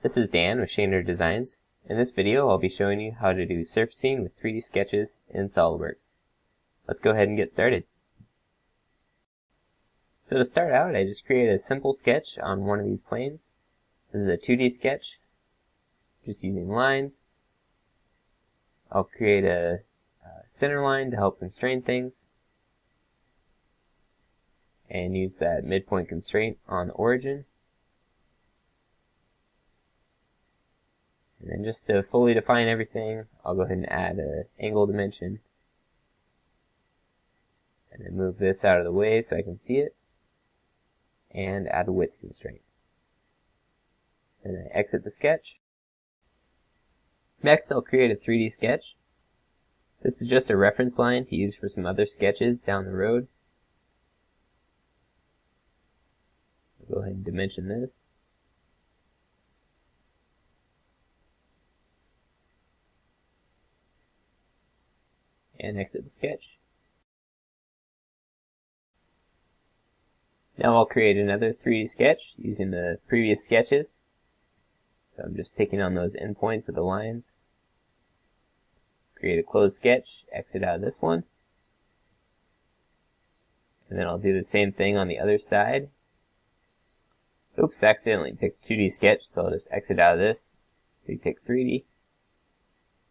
This is Dan with Shaner Designs. In this video I'll be showing you how to do surfacing with 3D sketches in Solidworks. Let's go ahead and get started. So to start out, I just created a simple sketch on one of these planes. This is a 2D sketch, just using lines. I'll create a center line to help constrain things, and use that midpoint constraint on the origin. And then just to fully define everything, I'll go ahead and add an angle dimension. And then move this out of the way so I can see it. And add a width constraint. And I exit the sketch. Next, I'll create a 3D sketch. This is just a reference line to use for some other sketches down the road. I'll go ahead and dimension this. And exit the sketch. Now I'll create another 3D sketch using the previous sketches. So I'm just picking on those endpoints of the lines. Create a closed sketch, exit out of this one. And then I'll do the same thing on the other side. Oops, accidentally picked 2D sketch, so I'll just exit out of this. Repick 3D.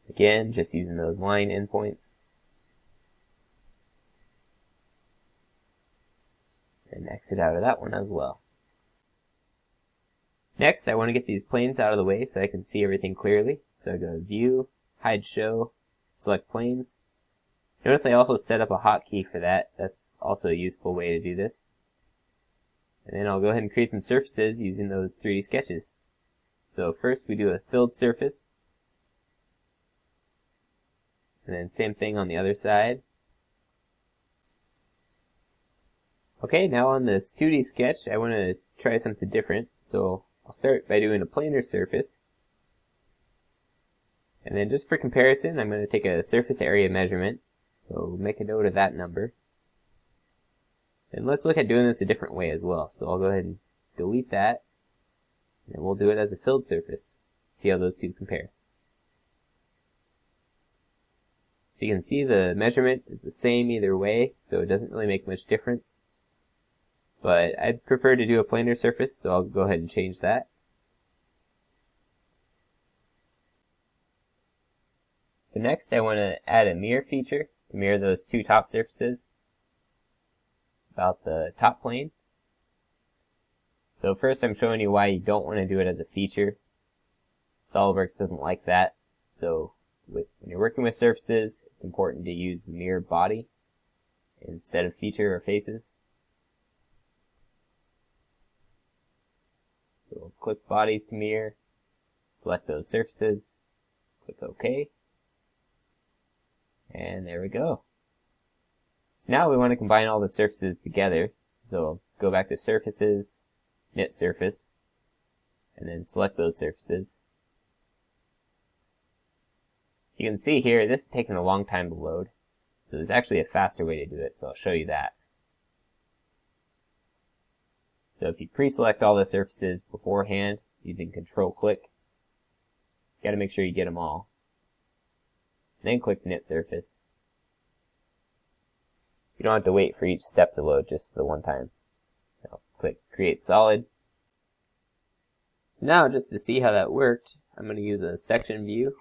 Again, just using those line endpoints. And exit out of that one as well. Next, I want to get these planes out of the way so I can see everything clearly. So I go to View, Hide Show, select Planes. Notice I also set up a hotkey for that. That's also a useful way to do this. And then I'll go ahead and create some surfaces using those 3D sketches. So first we do a filled surface. And then same thing on the other side. Okay, now on this 2D sketch, I want to try something different. So I'll start by doing a planar surface. And then just for comparison, I'm going to take a surface area measurement. So make a note of that number. And let's look at doing this a different way as well. So I'll go ahead and delete that. And we'll do it as a filled surface. See how those two compare. So you can see the measurement is the same either way, so it doesn't really make much difference. But I'd prefer to do a planar surface, so I'll go ahead and change that. So next I want to add a mirror feature to mirror those two top surfaces about the top plane. So first I'm showing you why you don't want to do it as a feature. SolidWorks doesn't like that. So when you're working with surfaces, it's important to use the mirror body instead of feature or faces. So we'll click bodies to mirror, select those surfaces, click OK, and there we go. So now we want to combine all the surfaces together. So go back to surfaces, knit surface, and then select those surfaces. You can see here, this is taking a long time to load. So there's actually a faster way to do it, so I'll show you that. So if you pre-select all the surfaces beforehand using Control-Click, you got to make sure you get them all. Then click Knit Surface. You don't have to wait for each step to load, just the one time. Now click Create Solid. So now, just to see how that worked, I'm going to use a section view.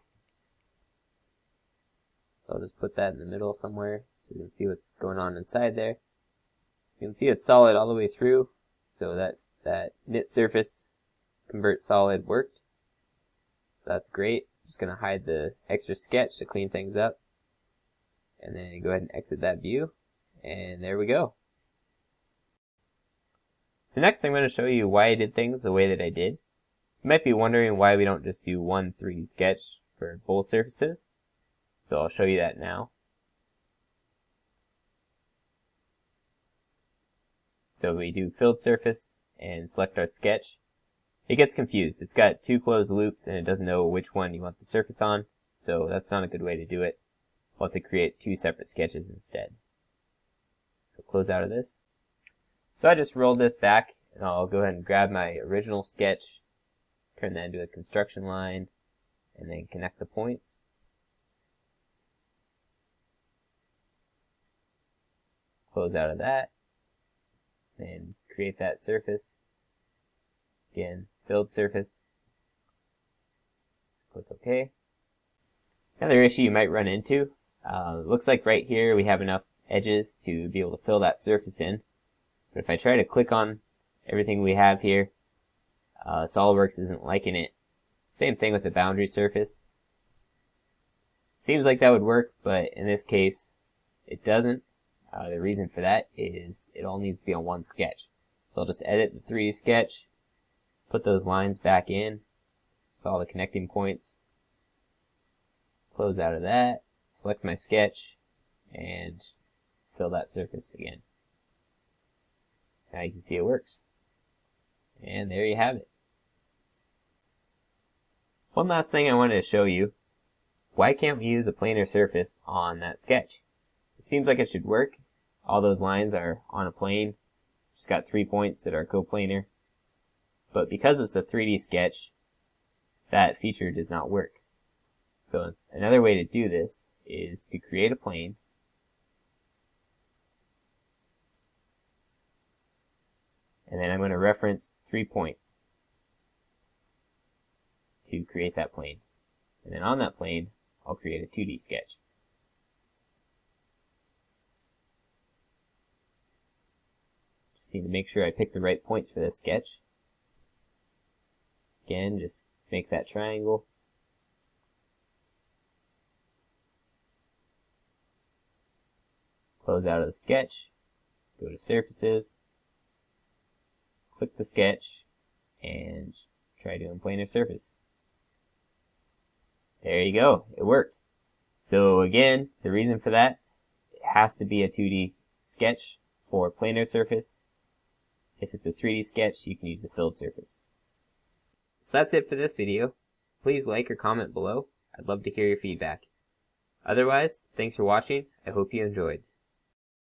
So I'll just put that in the middle somewhere so you can see what's going on inside there. You can see it's solid all the way through. So that knit surface convert solid worked. So that's great. I'm just going to hide the extra sketch to clean things up. And then go ahead and exit that view. And there we go. So next I'm going to show you why I did things the way that I did. You might be wondering why we don't just do one 3D sketch for both surfaces. So I'll show you that now. So we do filled surface and select our sketch. It gets confused. It's got two closed loops and it doesn't know which one you want the surface on. So that's not a good way to do it. We'll have to create two separate sketches instead. So close out of this. So I just rolled this back and I'll go ahead and grab my original sketch, turn that into a construction line, and then connect the points. Close out of that, and create that surface. Again, filled surface. Click OK. Another issue you might run into, looks like right here we have enough edges to be able to fill that surface in. But if I try to click on everything we have here, Solidworks isn't liking it. Same thing with the boundary surface. Seems like that would work, but in this case, it doesn't. The reason for that is it all needs to be on one sketch. So I'll just edit the 3D sketch, put those lines back in with all the connecting points, close out of that, select my sketch, and fill that surface again. Now you can see it works. And there you have it. One last thing I wanted to show you. Why can't we use a planar surface on that sketch? It seems like it should work. All those lines are on a plane. Just got 3 points that are coplanar. But because it's a 3D sketch, that feature does not work. So another way to do this is to create a plane. And then I'm going to reference 3 points to create that plane. And then on that plane, I'll create a 2D sketch. Just need to make sure I pick the right points for this sketch. Again, just make that triangle. Close out of the sketch, go to surfaces, click the sketch, and try doing planar surface. There you go, it worked. So again, the reason for that, it has to be a 2D sketch for planar surface. If it's a 3D sketch, you can use a filled surface. So that's it for this video. Please like or comment below. I'd love to hear your feedback. Otherwise, thanks for watching. I hope you enjoyed.